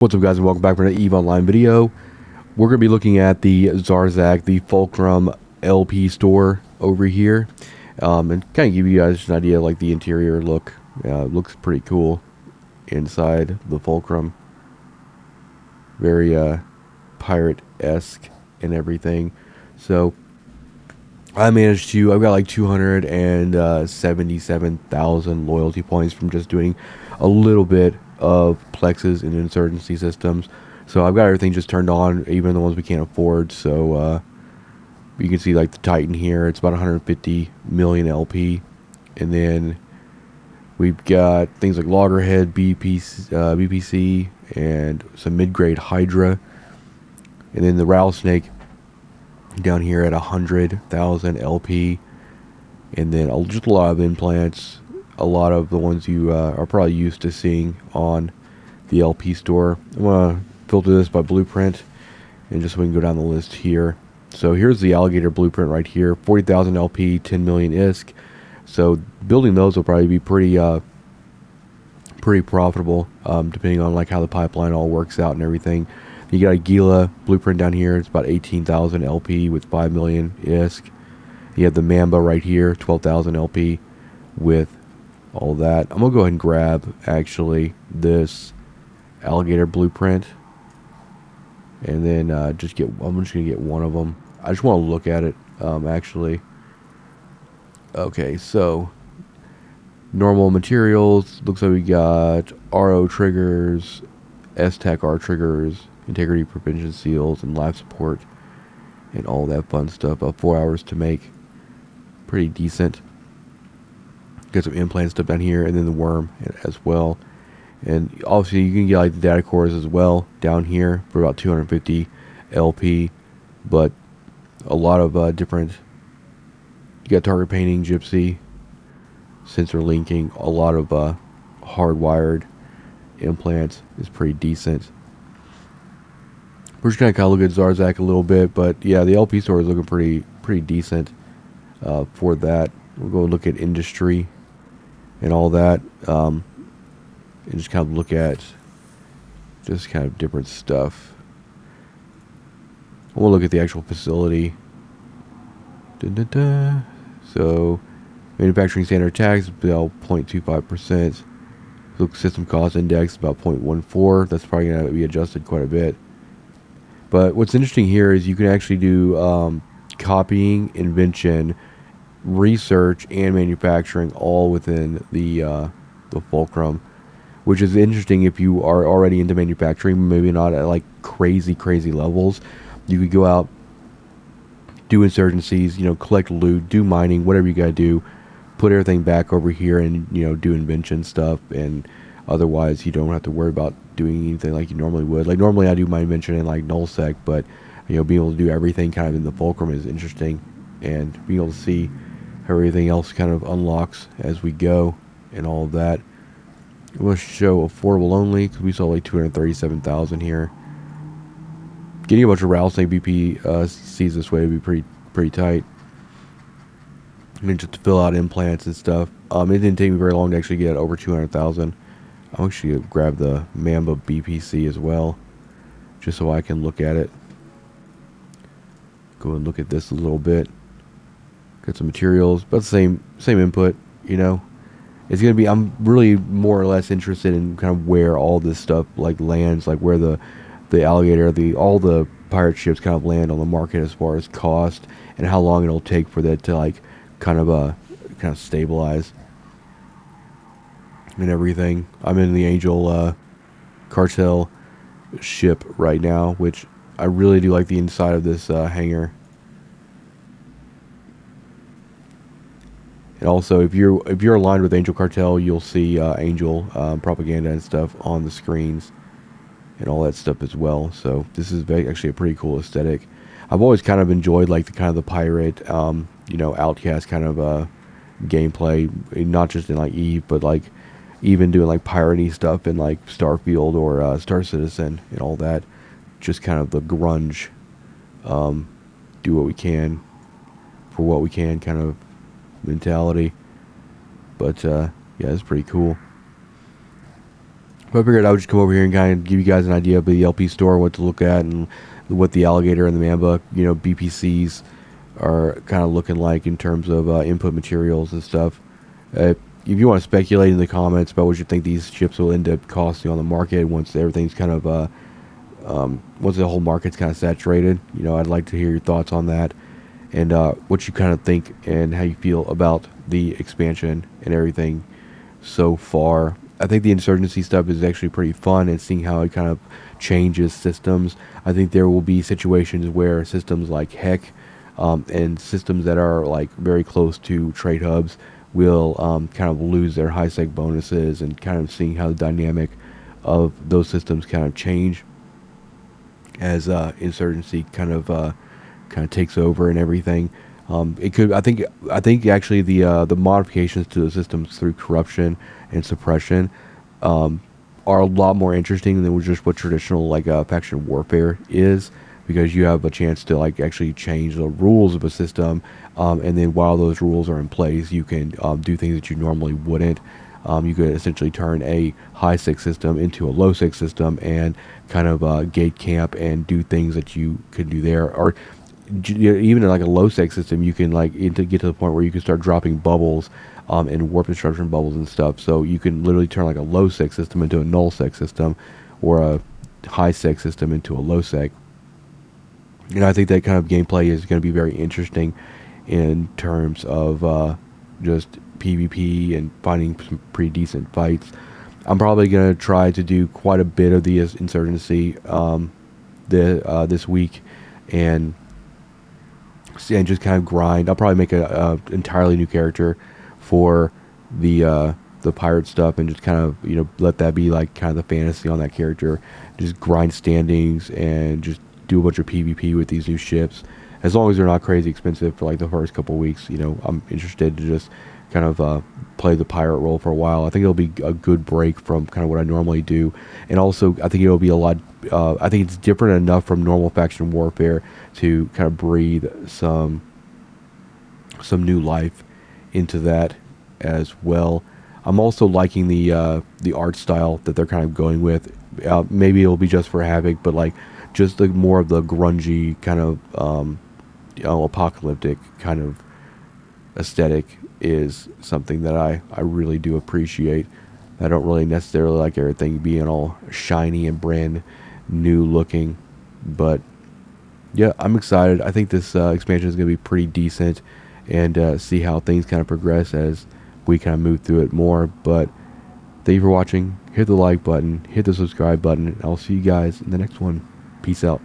What's up, guys, and welcome back for another EVE Online video. We're going to be looking at the Zarzakh, the Fulcrum LP store over here, and kind of give you guys an idea of like the interior look. It looks pretty cool inside the Fulcrum. Very pirate-esque and everything. So I've got like 277,000 loyalty points from just doing a little bit of plexes and insurgency systems. So I've got everything just turned on, even the ones we can't afford. So you can see like the Titan here, it's about 150 million LP. And then we've got things like Loggerhead, BPC, and some mid-grade Hydra. And then the Rattlesnake down here at 100,000 LP. And then just a lot of implants, a lot of the ones you are probably used to seeing on the LP store. I'm going to filter this by blueprint, and just so we can go down the list here. So here's the alligator blueprint right here, 40,000 LP, 10 million ISK. So building those will probably be pretty profitable, depending on like how the pipeline all works out and everything. You got a Gila blueprint down here. It's about 18,000 LP with 5 million ISK. You have the Mamba right here, 12,000 LP with all that. I'm gonna go ahead and grab actually this alligator blueprint, and then I'm just gonna get one of them. I just want to look at it actually. Okay, so normal materials, looks like we got RO triggers, S-Tech R triggers, integrity prevention seals, and life support, and all that fun stuff. About 4 hours to make. Pretty decent. Got some implant stuff down here, and then the worm as well. And obviously you can get like the data cores as well down here for about 250 LP, but a lot of different. You got target painting, gypsy, sensor linking, a lot of hardwired implants is pretty decent. We're just gonna kind of look at Zarzakh a little bit, but yeah, the LP store is looking pretty decent for that. We'll go look at industry and all that, and just kind of look at just kind of different stuff. We'll look at the actual facility. So manufacturing standard tax about 0.25%. Look, system cost index about 0.14. That's probably going to be adjusted quite a bit. But what's interesting here is you can actually do copying, invention, research, and manufacturing all within the Fulcrum, which is interesting if you are already into manufacturing, maybe not at like crazy levels. You could go out, do insurgencies, collect loot, do mining, whatever you gotta do, put everything back over here, and do invention stuff. And otherwise you don't have to worry about doing anything like you normally would. Like normally I do my invention in like nullsec, but being able to do everything kind of in the Fulcrum is interesting, and being able to see how everything else kind of unlocks as we go and all of that. We'll show affordable only because we saw like 237,000 here. Getting a bunch of Rattlesnake BP C's this way would be pretty tight. And just to fill out implants and stuff. It didn't take me very long to actually get over 200,000. I'll actually grab the Mamba BPC as well, just so I can look at it. Go and look at this a little bit. Got some materials, but same input. It's gonna be. I'm really more or less interested in kind of where all this stuff like lands, like where the alligator, all the pirate ships kind of land on the market as far as cost, and how long it'll take for that to like kind of stabilize and everything. I'm in the Angel cartel ship right now, which I really do like the inside of this hangar. And also, if you're aligned with Angel Cartel, you'll see Angel propaganda and stuff on the screens and all that stuff as well. So this is actually a pretty cool aesthetic. I've always kind of enjoyed like the pirate, outcast kind of gameplay, not just in like EVE, but like even doing like piratey stuff in like Starfield or Star Citizen and all that. Just kind of the grunge, do what we can for what we can kind of mentality. But yeah, it's pretty cool. But I figured I would just come over here and kind of give you guys an idea of the LP store, what to look at, and what the alligator and the mamba, BPCs are kind of looking like in terms of input materials and stuff. If you want to speculate in the comments about what you think these chips will end up costing on the market once everything's kind of once the whole market's kind of saturated, I'd like to hear your thoughts on that, and what you kind of think and how you feel about the expansion and everything so far. I think the insurgency stuff is actually pretty fun, and seeing how it kind of changes systems. I think there will be situations where systems like Heck and systems that are like very close to trade hubs will kind of lose their high sec bonuses, and kind of seeing how the dynamic of those systems kind of change as insurgency kind of takes over and everything. It could. I think actually the modifications to the systems through corruption and suppression are a lot more interesting than just what traditional like faction warfare is, because you have a chance to like actually change the rules of a system, and then while those rules are in place, you can do things that you normally wouldn't. You could essentially turn a high six system into a low six system and kind of gate camp and do things that you could do there. Or even in like a low sec system, you can like get to the point where you can start dropping bubbles and warp destruction bubbles and stuff. So you can literally turn like a low sec system into a null sec system, or a high sec system into a low sec. I think that kind of gameplay is going to be very interesting in terms of just PvP and finding some pretty decent fights. I'm probably going to try to do quite a bit of the insurgency this week, and just kind of grind. I'll probably make a entirely new character for the pirate stuff, and just kind of let that be like kind of the fantasy on that character. Just grind standings and just do a bunch of PvP with these new ships. As long as they're not crazy expensive for like the first couple weeks, I'm interested to just kind of play the pirate role for a while. I think it'll be a good break from kind of what I normally do, and also I think it'll be a lot. I think it's different enough from normal faction warfare to kind of breathe some new life into that as well. I'm also liking the art style that they're kind of going with. Maybe it'll be just for Havoc, but like just the more of the grungy kind of apocalyptic kind of aesthetic is something that I really do appreciate. I don't really necessarily like everything being all shiny and brand new looking, but yeah, I'm excited. I think this expansion is going to be pretty decent, and see how things kind of progress as we kind of move through it more. But thank you for watching. Hit the like button, hit the subscribe button, and I'll see you guys in the next one. Peace out.